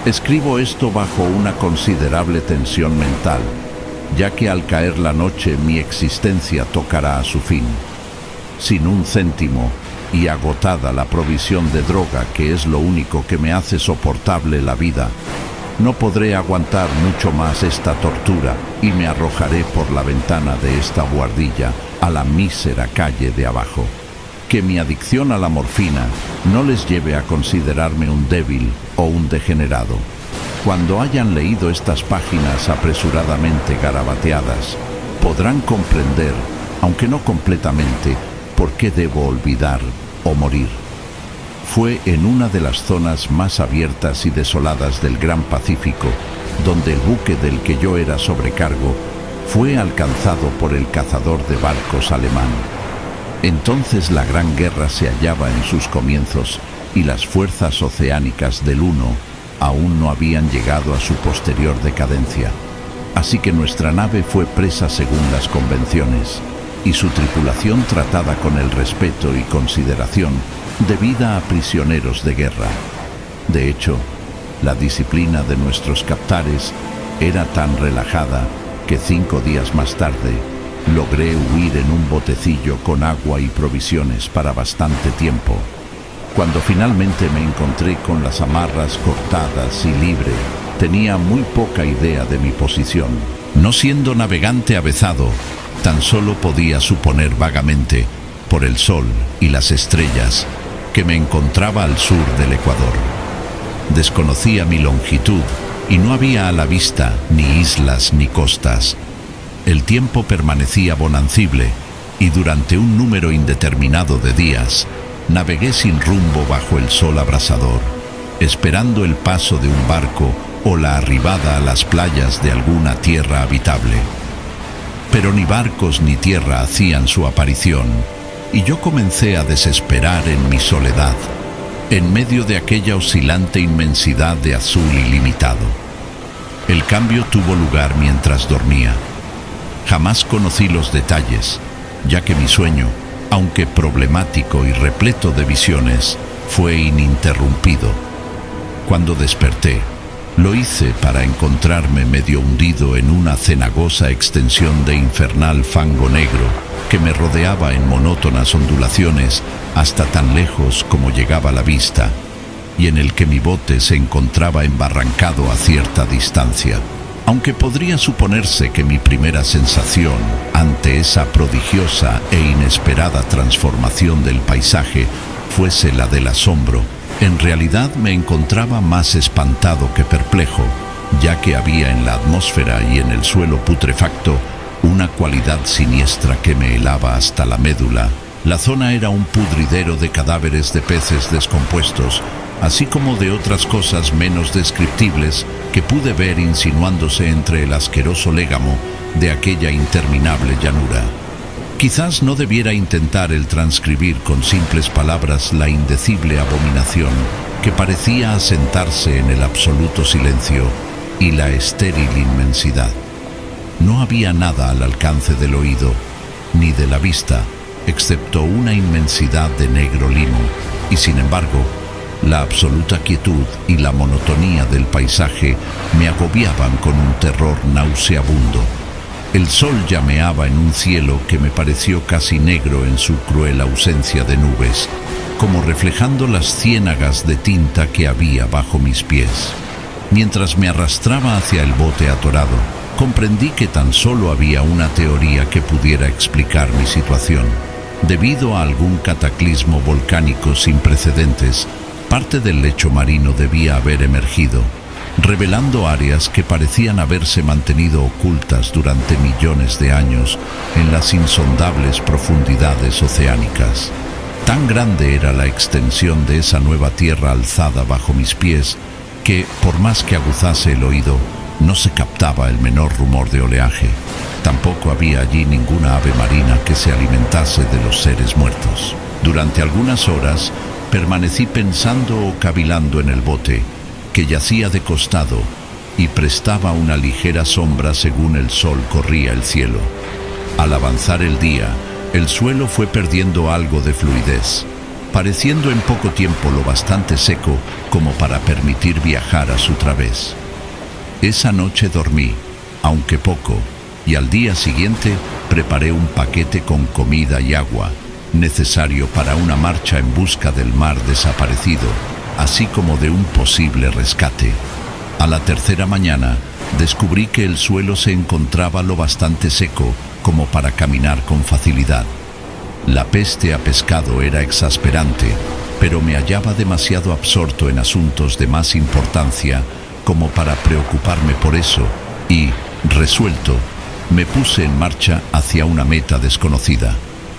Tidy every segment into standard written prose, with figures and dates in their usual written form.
Escribo esto bajo una considerable tensión mental, ya que al caer la noche mi existencia tocará a su fin. Sin un céntimo y agotada la provisión de droga, que es lo único que me hace soportable la vida, no podré aguantar mucho más esta tortura y me arrojaré por la ventana de esta buhardilla a la mísera calle de abajo. Que mi adicción a la morfina no les lleve a considerarme un débil o un degenerado. Cuando hayan leído estas páginas apresuradamente garabateadas, podrán comprender, aunque no completamente, por qué debo olvidar o morir. Fue en una de las zonas más abiertas y desoladas del Gran Pacífico, donde el buque del que yo era sobrecargo fue alcanzado por el cazador de barcos alemán. Entonces la Gran Guerra se hallaba en sus comienzos y las fuerzas oceánicas del Uno aún no habían llegado a su posterior decadencia. Así que nuestra nave fue presa según las convenciones y su tripulación tratada con el respeto y consideración debida a prisioneros de guerra. De hecho, la disciplina de nuestros captares era tan relajada que 5 días más tarde logré huir en un botecillo con agua y provisiones para bastante tiempo. Cuando finalmente me encontré con las amarras cortadas y libre, tenía muy poca idea de mi posición. No siendo navegante avezado, tan solo podía suponer vagamente, por el sol y las estrellas, que me encontraba al sur del Ecuador. Desconocía mi longitud y no había a la vista ni islas ni costas. El tiempo permanecía bonancible y durante un número indeterminado de días navegué sin rumbo bajo el sol abrasador, esperando el paso de un barco o la arribada a las playas de alguna tierra habitable. Pero ni barcos ni tierra hacían su aparición, y yo comencé a desesperar en mi soledad, en medio de aquella oscilante inmensidad de azul ilimitado. El cambio tuvo lugar mientras dormía. Jamás conocí los detalles, ya que mi sueño, aunque problemático y repleto de visiones, fue ininterrumpido. Cuando desperté, lo hice para encontrarme medio hundido en una cenagosa extensión de infernal fango negro que me rodeaba en monótonas ondulaciones hasta tan lejos como llegaba la vista, y en el que mi bote se encontraba embarrancado a cierta distancia. Aunque podría suponerse que mi primera sensación ante esa prodigiosa e inesperada transformación del paisaje fuese la del asombro, en realidad me encontraba más espantado que perplejo, ya que había en la atmósfera y en el suelo putrefacto una cualidad siniestra que me helaba hasta la médula. La zona era un pudridero de cadáveres de peces descompuestos, así como de otras cosas menos descriptibles que pude ver insinuándose entre el asqueroso légamo de aquella interminable llanura. Quizás no debiera intentar el transcribir con simples palabras la indecible abominación que parecía asentarse en el absoluto silencio y la estéril inmensidad. No había nada al alcance del oído, ni de la vista, excepto una inmensidad de negro limo, y sin embargo, la absoluta quietud y la monotonía del paisaje me agobiaban con un terror nauseabundo. El sol llameaba en un cielo que me pareció casi negro en su cruel ausencia de nubes, como reflejando las ciénagas de tinta que había bajo mis pies. Mientras me arrastraba hacia el bote atorado, comprendí que tan solo había una teoría que pudiera explicar mi situación. Debido a algún cataclismo volcánico sin precedentes, parte del lecho marino debía haber emergido, revelando áreas que parecían haberse mantenido ocultas durante millones de años en las insondables profundidades oceánicas. Tan grande era la extensión de esa nueva tierra alzada bajo mis pies que, por más que aguzase el oído, no se captaba el menor rumor de oleaje. Tampoco había allí ninguna ave marina que se alimentase de los seres muertos. Durante algunas horas permanecí pensando o cavilando en el bote, que yacía de costado y prestaba una ligera sombra según el sol corría el cielo. Al avanzar el día, el suelo fue perdiendo algo de fluidez. pareciendo en poco tiempo lo bastante seco como para permitir viajar a su través. Esa noche dormí, aunque poco, y al día siguiente preparé un paquete con comida y agua, necesario para una marcha en busca del mar desaparecido, así como de un posible rescate. A la tercera mañana, descubrí que el suelo se encontraba lo bastante seco como para caminar con facilidad. La peste a pescado era exasperante, pero me hallaba demasiado absorto en asuntos de más importancia como para preocuparme por eso y, resuelto, me puse en marcha hacia una meta desconocida.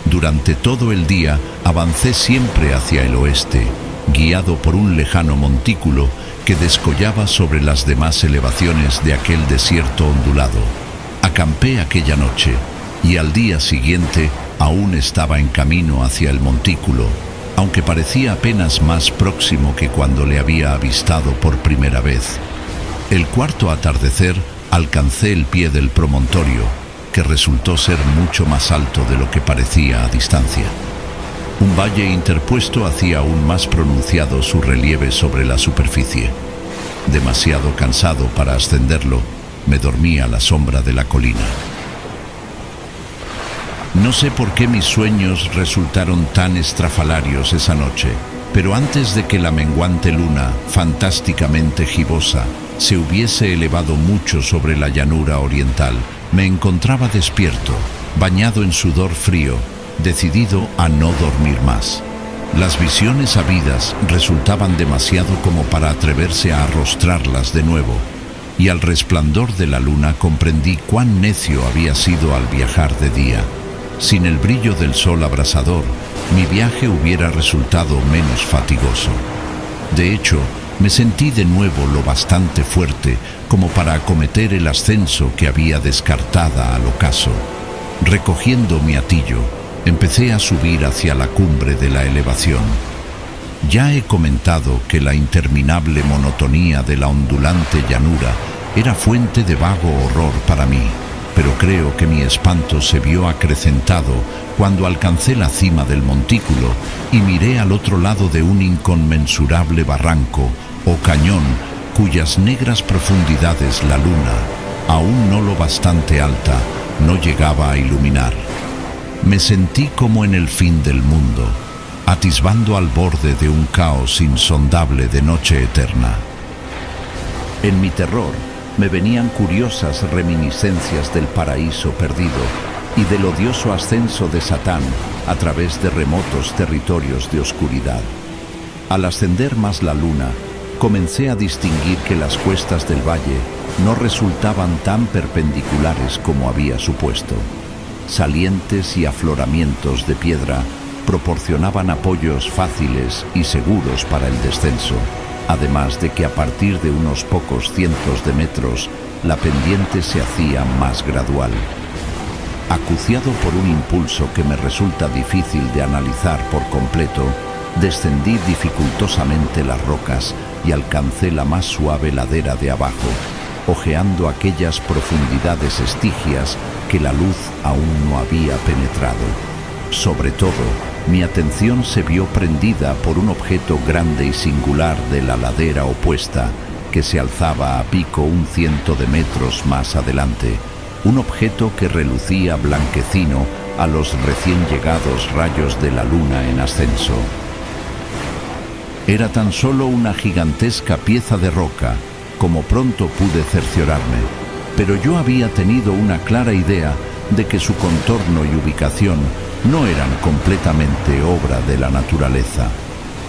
Durante todo el día avancé siempre hacia el oeste, guiado por un lejano montículo que descollaba sobre las demás elevaciones de aquel desierto ondulado. Acampé aquella noche y al día siguiente aún estaba en camino hacia el montículo, aunque parecía apenas más próximo que cuando le había avistado por primera vez. El cuarto atardecer alcancé el pie del promontorio, que resultó ser mucho más alto de lo que parecía a distancia. Un valle interpuesto hacía aún más pronunciado su relieve sobre la superficie. Demasiado cansado para ascenderlo, me dormí a la sombra de la colina. No sé por qué mis sueños resultaron tan estrafalarios esa noche, pero antes de que la menguante luna, fantásticamente gibosa, se hubiese elevado mucho sobre la llanura oriental, me encontraba despierto, bañado en sudor frío, decidido a no dormir más. Las visiones habidas resultaban demasiado como para atreverse a arrostrarlas de nuevo, y al resplandor de la luna comprendí cuán necio había sido al viajar de día. Sin el brillo del sol abrasador, mi viaje hubiera resultado menos fatigoso. De hecho, me sentí de nuevo lo bastante fuerte como para acometer el ascenso que había descartada al ocaso. Recogiendo mi atillo, empecé a subir hacia la cumbre de la elevación. Ya he comentado que la interminable monotonía de la ondulante llanura era fuente de vago horror para mí, pero creo que mi espanto se vio acrecentado cuando alcancé la cima del montículo y miré al otro lado de un inconmensurable barranco o cañón cuyas negras profundidades la luna, aún no lo bastante alta, no llegaba a iluminar. Me sentí como en el fin del mundo, atisbando al borde de un caos insondable de noche eterna. En mi terror me venían curiosas reminiscencias del paraíso perdido y del odioso ascenso de Satán a través de remotos territorios de oscuridad. Al ascender más la luna, comencé a distinguir que las cuestas del valle no resultaban tan perpendiculares como había supuesto. Salientes y afloramientos de piedra proporcionaban apoyos fáciles y seguros para el descenso, además de que a partir de unos pocos cientos de metros la pendiente se hacía más gradual. Acuciado por un impulso que me resulta difícil de analizar por completo, descendí dificultosamente las rocas y alcancé la más suave ladera de abajo, ojeando aquellas profundidades estigias que la luz aún no había penetrado. Sobre todo, mi atención se vio prendida por un objeto grande y singular de la ladera opuesta, que se alzaba a pico un ciento de metros más adelante, un objeto que relucía blanquecino a los recién llegados rayos de la luna en ascenso. Era tan solo una gigantesca pieza de roca, como pronto pude cerciorarme, pero yo había tenido una clara idea de que su contorno y ubicación no eran completamente obra de la naturaleza.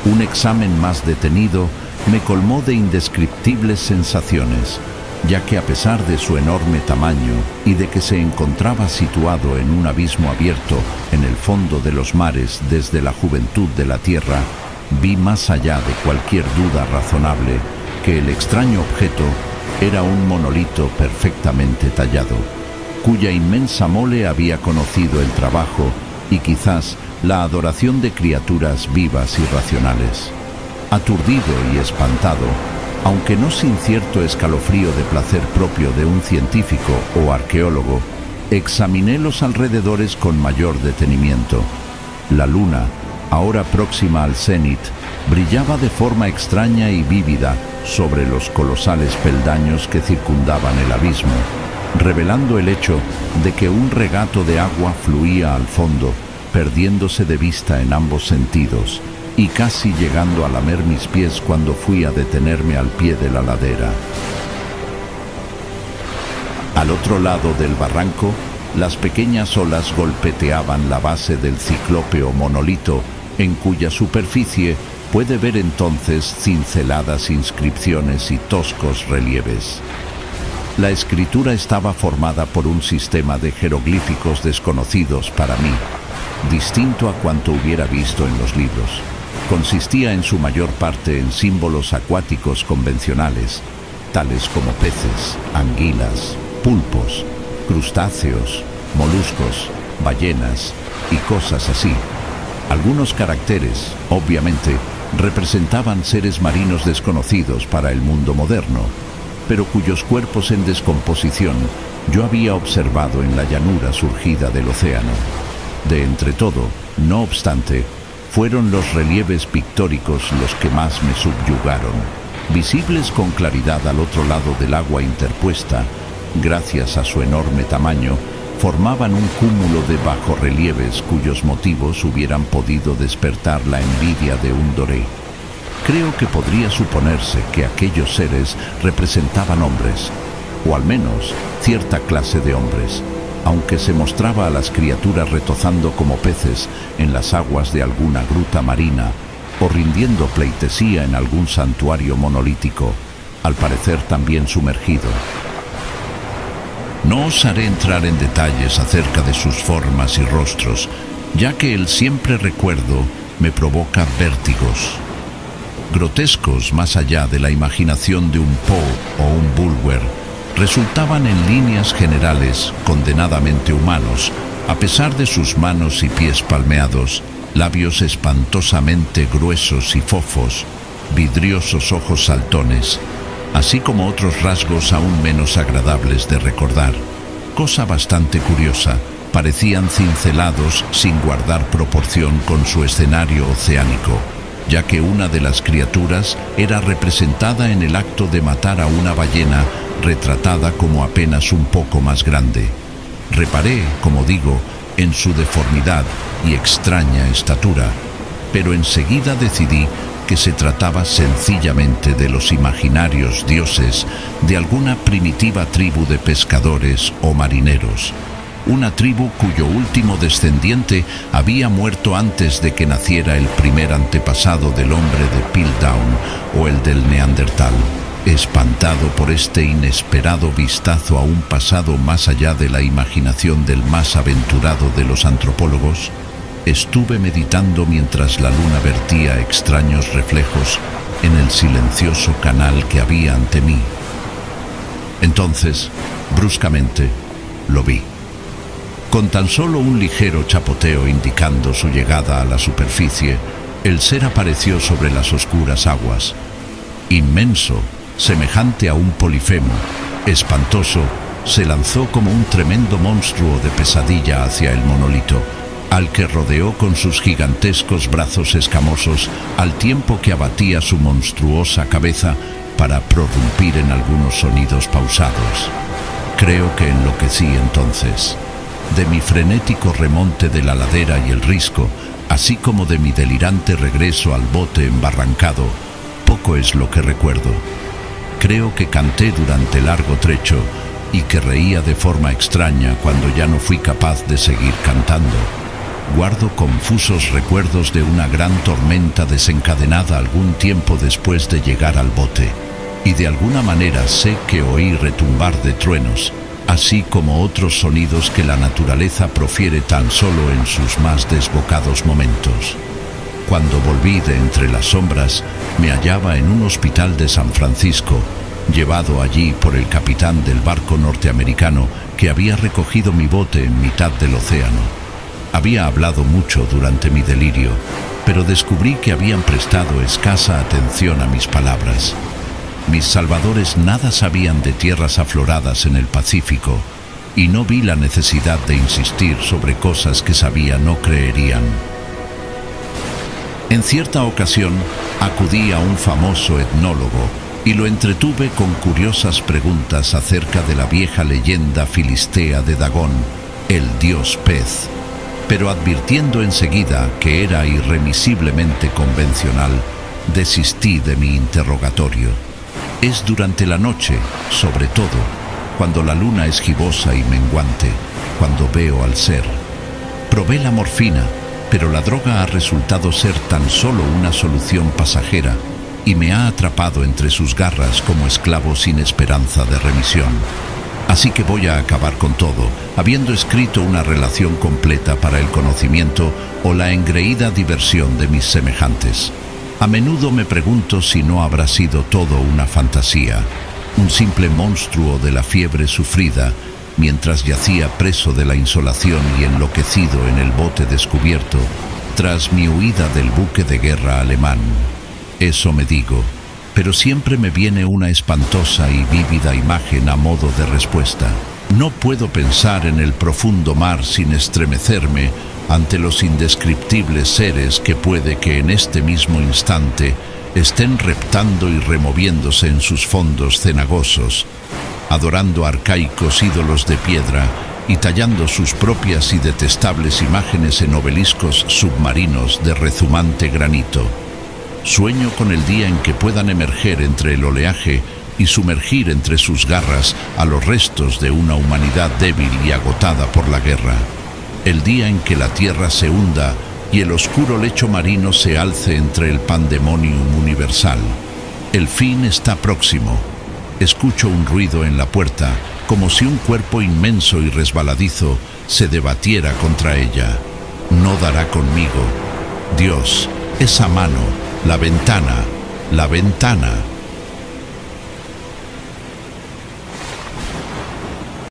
Un examen más detenido me colmó de indescriptibles sensaciones, ya que a pesar de su enorme tamaño y de que se encontraba situado en un abismo abierto en el fondo de los mares desde la juventud de la Tierra, vi más allá de cualquier duda razonable que el extraño objeto era un monolito perfectamente tallado, cuya inmensa mole había conocido el trabajo y quizás la adoración de criaturas vivas y racionales. Aturdido y espantado, aunque no sin cierto escalofrío de placer propio de un científico o arqueólogo, examiné los alrededores con mayor detenimiento. La luna, ahora próxima al cenit, brillaba de forma extraña y vívida sobre los colosales peldaños que circundaban el abismo, revelando el hecho de que un regato de agua fluía al fondo, perdiéndose de vista en ambos sentidos, y casi llegando a lamer mis pies cuando fui a detenerme al pie de la ladera. Al otro lado del barranco, las pequeñas olas golpeteaban la base del ciclópeo monolito, en cuya superficie puede ver entonces cinceladas inscripciones y toscos relieves. La escritura estaba formada por un sistema de jeroglíficos desconocidos para mí, distinto a cuanto hubiera visto en los libros. Consistía en su mayor parte en símbolos acuáticos convencionales, tales como peces, anguilas, pulpos, crustáceos, moluscos, ballenas y cosas así. Algunos caracteres, obviamente, representaban seres marinos desconocidos para el mundo moderno, pero cuyos cuerpos en descomposición yo había observado en la llanura surgida del océano. De entre todo, no obstante, fueron los relieves pictóricos los que más me subyugaron, visibles con claridad al otro lado del agua interpuesta. Gracias a su enorme tamaño, formaban un cúmulo de bajorrelieves cuyos motivos hubieran podido despertar la envidia de un doré. Creo que podría suponerse que aquellos seres representaban hombres, o al menos cierta clase de hombres, aunque se mostraba a las criaturas retozando como peces en las aguas de alguna gruta marina o rindiendo pleitesía en algún santuario monolítico, al parecer también sumergido. No osaré entrar en detalles acerca de sus formas y rostros, ya que el siempre recuerdo me provoca vértigos. Grotescos más allá de la imaginación de un Poe o un Bulwer, resultaban en líneas generales condenadamente humanos, a pesar de sus manos y pies palmeados, labios espantosamente gruesos y fofos, vidriosos ojos saltones, así como otros rasgos aún menos agradables de recordar. Cosa bastante curiosa, parecían cincelados sin guardar proporción con su escenario oceánico, ya que una de las criaturas era representada en el acto de matar a una ballena retratada como apenas un poco más grande. Reparé, como digo, en su deformidad y extraña estatura, pero enseguida decidí que se trataba sencillamente de los imaginarios dioses de alguna primitiva tribu de pescadores o marineros, una tribu cuyo último descendiente había muerto antes de que naciera el primer antepasado del hombre de Piltdown o el del Neandertal. Espantado por este inesperado vistazo a un pasado más allá de la imaginación del más aventurado de los antropólogos, estuve meditando mientras la luna vertía extraños reflejos en el silencioso canal que había ante mí. Entonces, bruscamente, lo vi. Con tan solo un ligero chapoteo indicando su llegada a la superficie, el ser apareció sobre las oscuras aguas. Inmenso, semejante a un polifemo, espantoso, se lanzó como un tremendo monstruo de pesadilla hacia el monolito, al que rodeó con sus gigantescos brazos escamosos, al tiempo que abatía su monstruosa cabeza para prorrumpir en algunos sonidos pausados. Creo que enloquecí entonces. De mi frenético remonte de la ladera y el risco, así como de mi delirante regreso al bote embarrancado, poco es lo que recuerdo. Creo que canté durante largo trecho y que reía de forma extraña cuando ya no fui capaz de seguir cantando. Guardo confusos recuerdos de una gran tormenta desencadenada algún tiempo después de llegar al bote, y de alguna manera sé que oí retumbar de truenos, así como otros sonidos que la naturaleza profiere tan solo en sus más desbocados momentos. Cuando volví de entre las sombras, me hallaba en un hospital de San Francisco, llevado allí por el capitán del barco norteamericano que había recogido mi bote en mitad del océano. Había hablado mucho durante mi delirio, pero descubrí que habían prestado escasa atención a mis palabras. Mis salvadores nada sabían de tierras afloradas en el Pacífico, y no vi la necesidad de insistir sobre cosas que sabía no creerían. En cierta ocasión acudí a un famoso etnólogo y lo entretuve con curiosas preguntas acerca de la vieja leyenda filistea de Dagón, el dios pez, pero advirtiendo enseguida que era irremisiblemente convencional, desistí de mi interrogatorio. Es durante la noche, sobre todo, cuando la luna es gibosa y menguante, cuando veo al ser. Probé la morfina, pero la droga ha resultado ser tan solo una solución pasajera y me ha atrapado entre sus garras como esclavo sin esperanza de remisión. Así que voy a acabar con todo, habiendo escrito una relación completa para el conocimiento o la engreída diversión de mis semejantes. A menudo me pregunto si no habrá sido todo una fantasía, un simple monstruo de la fiebre sufrida, mientras yacía preso de la insolación y enloquecido en el bote descubierto, tras mi huida del buque de guerra alemán. Eso me digo, pero siempre me viene una espantosa y vívida imagen a modo de respuesta. No puedo pensar en el profundo mar sin estremecerme ante los indescriptibles seres que puede que en este mismo instante estén reptando y removiéndose en sus fondos cenagosos, adorando arcaicos ídolos de piedra y tallando sus propias y detestables imágenes en obeliscos submarinos de rezumante granito. Sueño con el día en que puedan emerger entre el oleaje y sumergir entre sus garras a los restos de una humanidad débil y agotada por la guerra. El día en que la tierra se hunda y el oscuro lecho marino se alce entre el pandemonium universal. El fin está próximo. Escucho un ruido en la puerta, como si un cuerpo inmenso y resbaladizo se debatiera contra ella. No dará conmigo. Dios, esa mano, la ventana, la ventana.